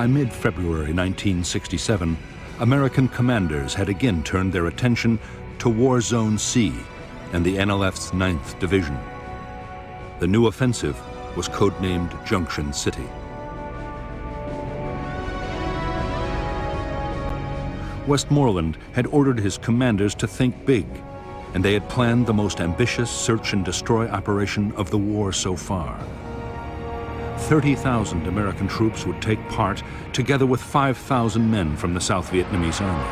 By mid-February 1967, American commanders had again turned their attention to War Zone C and the NLF's 9th Division. The new offensive was codenamed Junction City. Westmoreland had ordered his commanders to think big, and they had planned the most ambitious search and destroy operation of the war so far. 30,000 American troops would take part, together with 5,000 men from the South Vietnamese Army.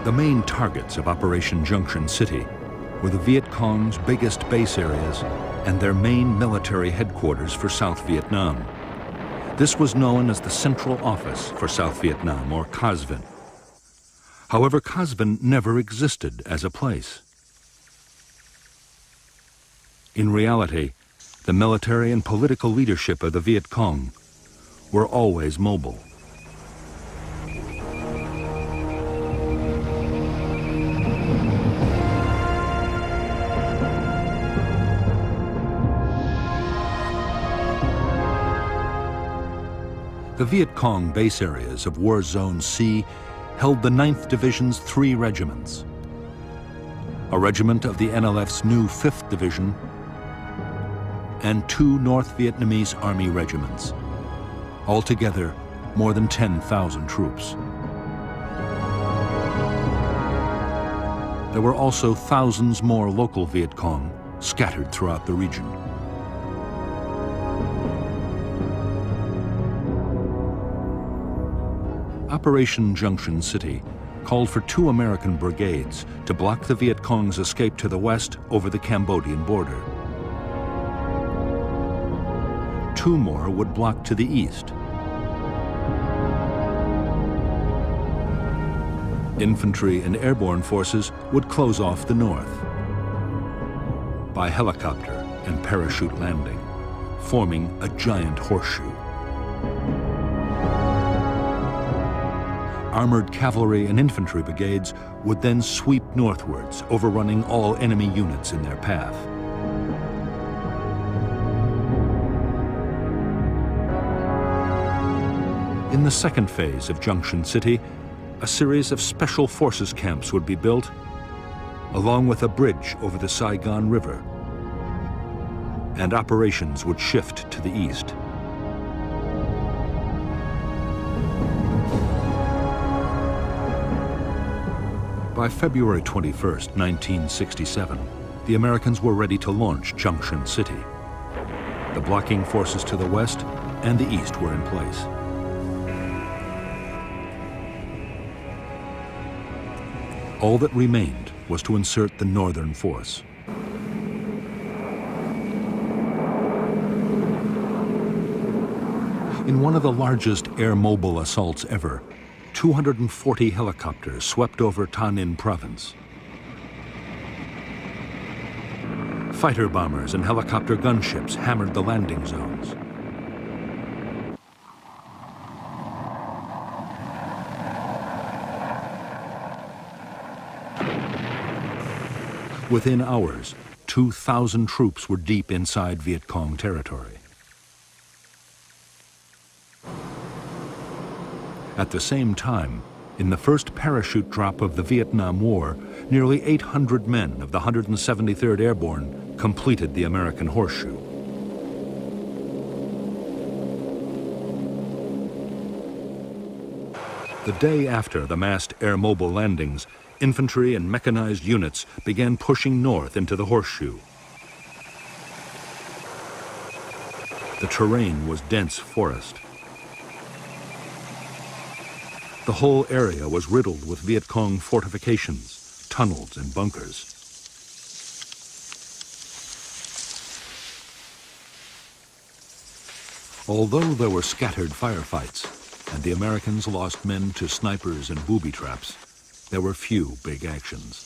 The main targets of Operation Junction City were the Viet Cong's biggest base areas and their main military headquarters for South Vietnam. This was known as the Central Office for South Vietnam, or COSVIN. However, COSVIN never existed as a place. In reality, the military and political leadership of the Viet Cong were always mobile. The Viet Cong base areas of War Zone C held the 9th Division's 3 regiments, a regiment of the NLF's new 5th Division, and 2 North Vietnamese Army regiments, altogether more than 10,000 troops. There were also thousands more local Viet Cong scattered throughout the region. Operation Junction City called for 2 American brigades to block the Viet Cong's escape to the west over the Cambodian border. 2 more would block to the east. Infantry and airborne forces would close off the north by helicopter and parachute landing, forming a giant horseshoe. Armored cavalry and infantry brigades would then sweep northwards, overrunning all enemy units in their path. In the second phase of Junction City, a series of special forces camps would be built, along with a bridge over the Saigon River, and operations would shift to the east. By February 21st, 1967, the Americans were ready to launch Junction City. The blocking forces to the west and the east were in place. All that remained was to insert the northern force. In one of the largest air-mobile assaults ever, 240 helicopters swept over Thanh Ninh province. Fighter bombers and helicopter gunships hammered the landing zones. Within hours, 2,000 troops were deep inside Viet Cong territory. At the same time, in the first parachute drop of the Vietnam War, nearly 800 men of the 173rd Airborne completed the American Horseshoe. The day after the massed air-mobile landings, infantry and mechanized units began pushing north into the Horseshoe. The terrain was dense forest. The whole area was riddled with Viet Cong fortifications, tunnels, and bunkers. Although there were scattered firefights, and the Americans lost men to snipers and booby traps, there were few big actions.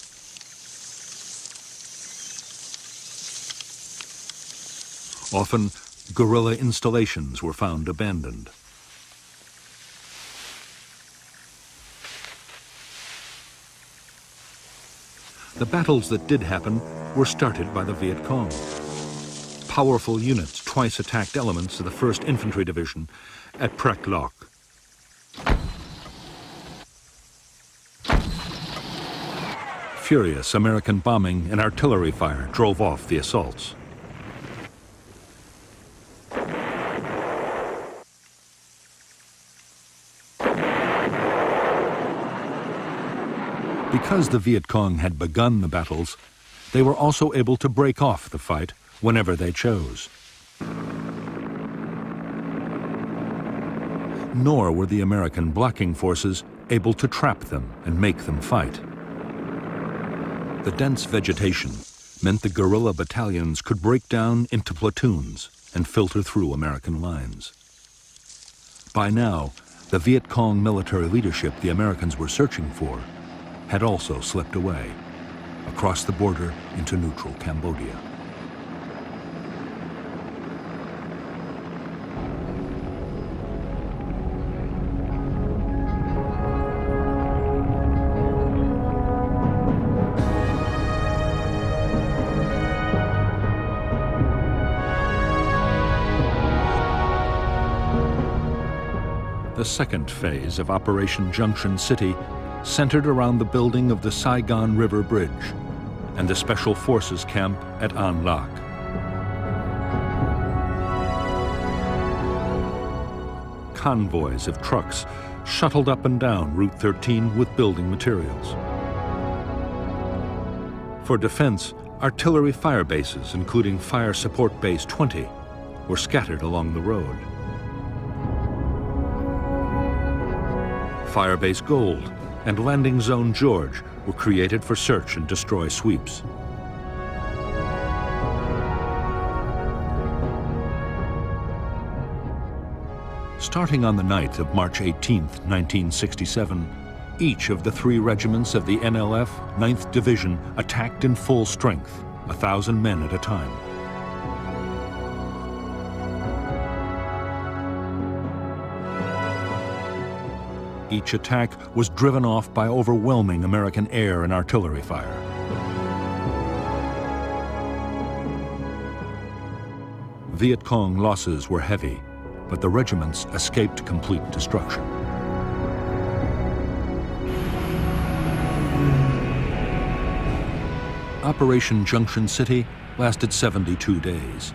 Often, guerrilla installations were found abandoned. The the battles that did happen were started by the Viet Cong. Powerful units twice attacked elements of the 1st Infantry Division at Prek Lok. Furious American bombing and artillery fire drove off the assaults. Because the Viet Cong had begun the battles, they were also able to break off the fight whenever they chose. Nor were the American blocking forces able to trap them and make them fight. The dense vegetation meant the guerrilla battalions could break down into platoons and filter through American lines. By now, the Viet Cong military leadership the Americans were searching for had also slipped away across the border into neutral Cambodia. The second phase of Operation Junction City centered around the building of the Saigon River Bridge and the Special Forces camp at An Lac. Convoys of trucks shuttled up and down Route 13 with building materials. For defense, artillery fire bases, including Fire Support Base 20, were scattered along the road. Firebase Gold and Landing Zone George were created for search and destroy sweeps. Starting on the night of March 18, 1967, each of the 3 regiments of the NLF 9th Division attacked in full strength, 1,000 men at a time. Each attack was driven off by overwhelming American air and artillery fire. Viet Cong losses were heavy, but the regiments escaped complete destruction. Operation Junction City lasted 72 days.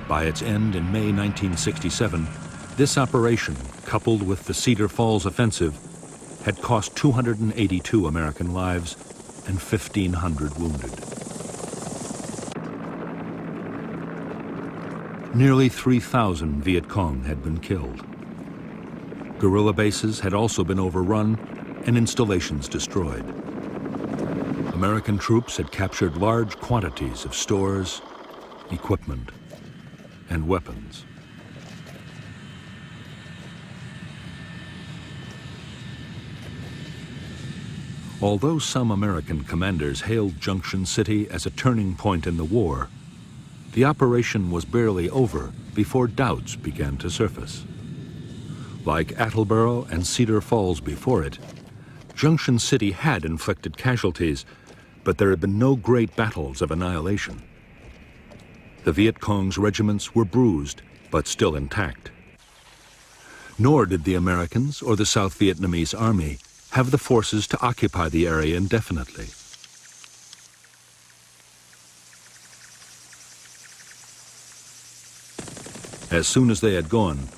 By its end in May 1967, this operation, coupled with the Cedar Falls offensive, had cost 282 American lives and 1,500 wounded. Nearly 3,000 Viet Cong had been killed. Guerrilla bases had also been overrun and installations destroyed. American troops had captured large quantities of stores, equipment, and weapons. Although some American commanders hailed Junction City as a turning point in the war, the operation was barely over before doubts began to surface. Like Attleboro and Cedar Falls before it, Junction City had inflicted casualties, but there had been no great battles of annihilation. The Viet Cong's regiments were bruised, but still intact. Nor did the Americans or the South Vietnamese Army have the forces to occupy the area indefinitely. As soon as they had gone,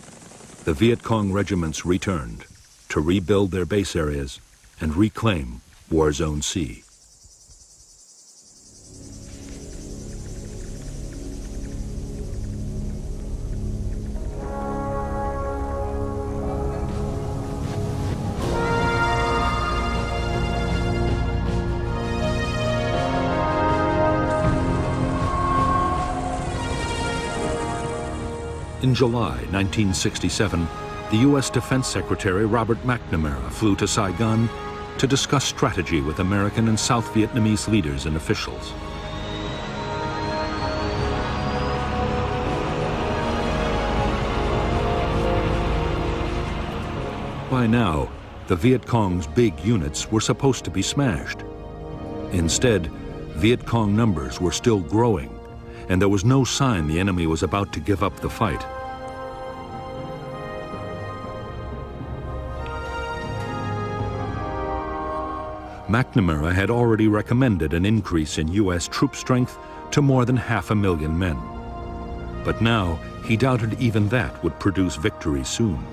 the Viet Cong regiments returned to rebuild their base areas and reclaim War Zone C. In July 1967, the U.S. Defense Secretary Robert McNamara flew to Saigon to discuss strategy with American and South Vietnamese leaders and officials. By now, the Viet Cong's big units were supposed to be smashed. Instead, Viet Cong numbers were still growing, and there was no sign the enemy was about to give up the fight. McNamara had already recommended an increase in U.S. troop strength to more than 500,000 men. But now, he doubted even that would produce victory soon.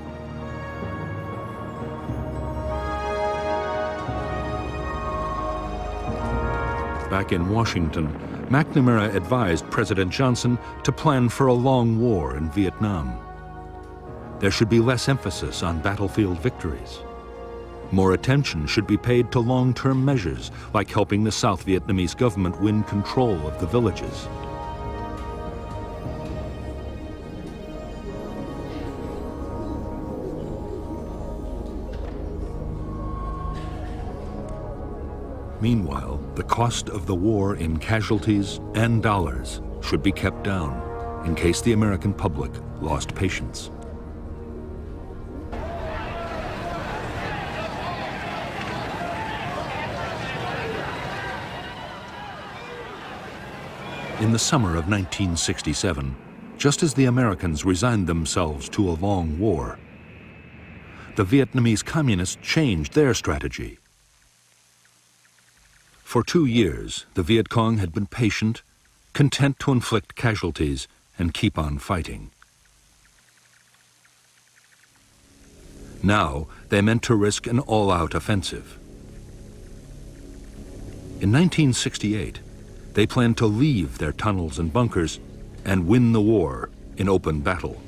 Back in Washington, McNamara advised President Johnson to plan for a long war in Vietnam. There should be less emphasis on battlefield victories. More attention should be paid to long-term measures, like helping the South Vietnamese government win control of the villages. Meanwhile, the cost of the war in casualties and dollars should be kept down in case the American public lost patience. In the summer of 1967, just as the Americans resigned themselves to a long war, the Vietnamese communists changed their strategy. For 2 years, the Viet Cong had been patient, content to inflict casualties and keep on fighting. Now, they meant to risk an all-out offensive. In 1968, they planned to leave their tunnels and bunkers and win the war in open battle.